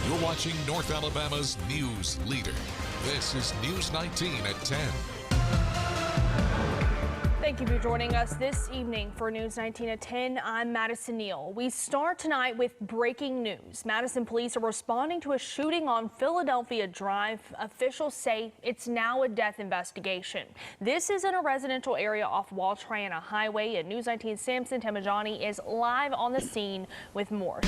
You're watching North Alabama's news leader. This is News 19 at 10. Thank you for joining us this evening for News 19 at 10. I'm Madison Neal. We start tonight with breaking news. Madison police are responding to a shooting on Philadelphia Drive. Officials say it's now a death investigation. This is in a residential area off Wall Triana Highway, and News 19's Samson Tamajani is live on the scene with more.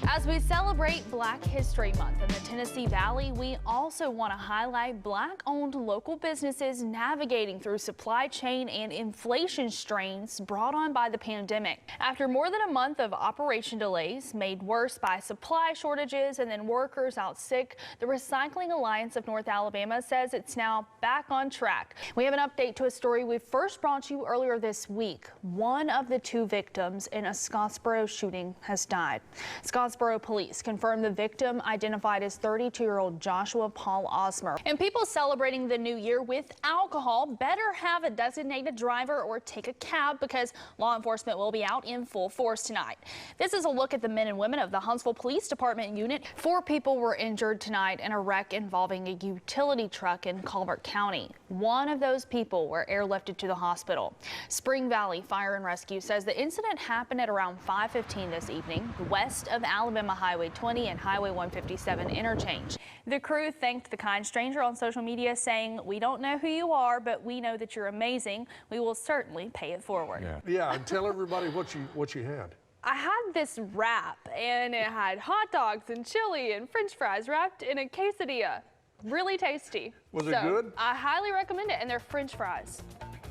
As we celebrate Black History Month in the Tennessee Valley, we also want to highlight Black-owned local businesses navigating through supply chain and inflation strains brought on by the pandemic. After more than a month of operation delays made worse by supply shortages and then workers out sick, the Recycling Alliance of North Alabama says it's now back on track. We have an update to a story we first brought you earlier this week. One of the two victims in a Scottsboro shooting has died. Scottsboro police confirmed the victim, identified as 32-year-old Joshua Paul Osmer. And people celebrating the new year with alcohol better have a designated driver or take a cab, because law enforcement will be out in full force tonight. This is a look at the men and women of the Huntsville Police Department unit. 4 people were injured tonight in a wreck involving a utility truck in Colbert County. One of those people were airlifted to the hospital. Spring Valley Fire and Rescue says the incident happened at around 5:15 this evening, west of Alabama Highway 20 and Highway 157 interchange. The crew thanked the kind stranger on social media, saying, "We don't know who you are, but we know that you're amazing. We will certainly pay it forward." Yeah, and tell everybody what you had. I had this wrap, and it had hot dogs and chili and French fries wrapped in a quesadilla. Really tasty. Was it good? I highly recommend it, and their French fries,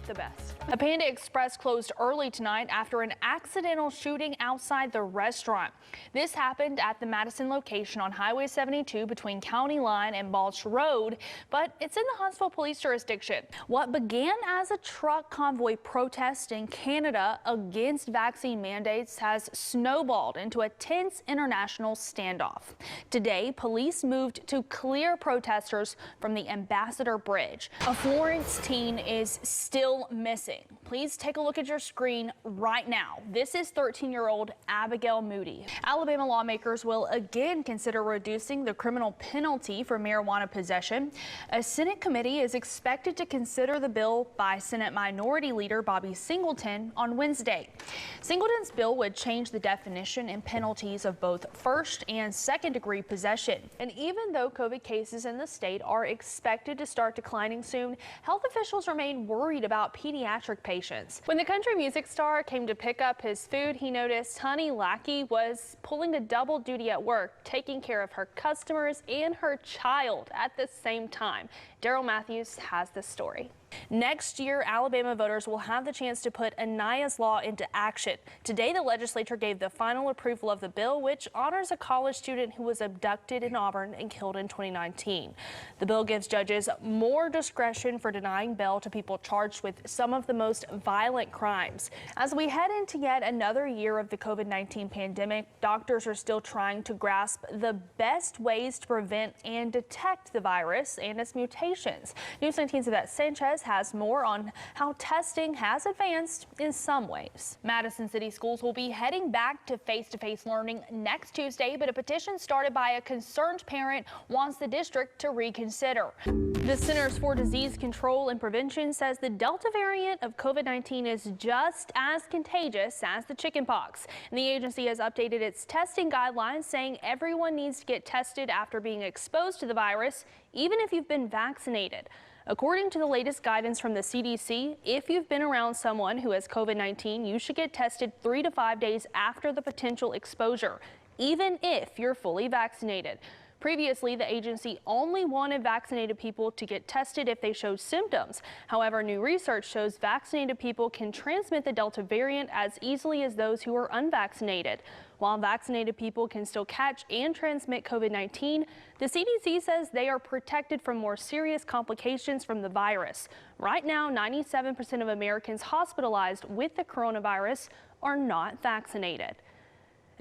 the best. A Panda Express closed early tonight after an accidental shooting outside the restaurant. This happened at the Madison location on Highway 72 between County Line and Balch Road, but it's in the Huntsville police jurisdiction. What began as a truck convoy protest in Canada against vaccine mandates has snowballed into a tense international standoff. Today, police moved to clear protesters from the Ambassador Bridge. A Florence teen is still missing. Please take a look at your screen right now. This is 13-year-old Abigail Moody. Alabama lawmakers will again consider reducing the criminal penalty for marijuana possession. A Senate committee is expected to consider the bill by Senate Minority Leader Bobby Singleton on Wednesday. Singleton's bill would change the definition and penalties of both first and second-degree possession. And even though COVID cases in the state are expected to start declining soon, health officials remain worried about pediatric patients. When the country music star came to pick up his food, he noticed Honey Lackey was pulling a double duty at work, taking care of her customers and her child at the same time. Daryl Matthews has the story. Next year, Alabama voters will have the chance to put Aniah's Law into action. Today, the legislature gave the final approval of the bill, which honors a college student who was abducted in Auburn and killed in 2019. The bill gives judges more discretion for denying bail to people charged with some of the most violent crimes. As we head into yet another year of the COVID-19 pandemic, doctors are still trying to grasp the best ways to prevent and detect the virus and its mutations. News 19's Yvette Sanchez has more on how testing has advanced in some ways. Madison City Schools will be heading back to face-to-face learning next Tuesday, but a petition started by a concerned parent wants the district to reconsider. The Centers for Disease Control and Prevention says the Delta variant of COVID-19 is just as contagious as the chickenpox. And the agency has updated its testing guidelines, saying everyone needs to get tested after being exposed to the virus, even if you've been vaccinated. According to the latest guidance from the CDC, if you've been around someone who has COVID-19, you should get tested 3 to 5 days after the potential exposure, even if you're fully vaccinated. Previously, the agency only wanted vaccinated people to get tested if they showed symptoms. However, new research shows vaccinated people can transmit the Delta variant as easily as those who are unvaccinated. While vaccinated people can still catch and transmit COVID-19, the CDC says they are protected from more serious complications from the virus. Right now, 97% of Americans hospitalized with the coronavirus are not vaccinated.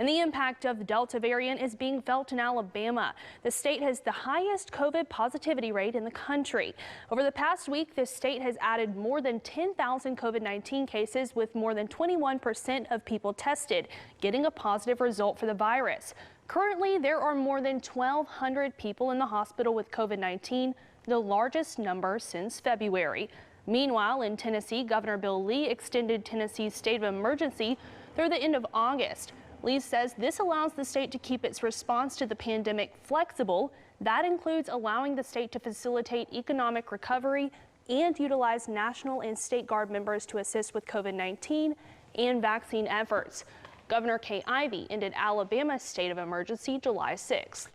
And the impact of the Delta variant is being felt in Alabama. The state has the highest COVID positivity rate in the country. Over the past week, the state has added more than 10,000 COVID-19 cases, with more than 21% of people tested getting a positive result for the virus. Currently, there are more than 1,200 people in the hospital with COVID-19, the largest number since February. Meanwhile, in Tennessee, Governor Bill Lee extended Tennessee's state of emergency through the end of August. Lee says this allows the state to keep its response to the pandemic flexible. That includes allowing the state to facilitate economic recovery and utilize National and State Guard members to assist with COVID-19 and vaccine efforts. Governor Kay Ivey ended Alabama's state of emergency July 6th.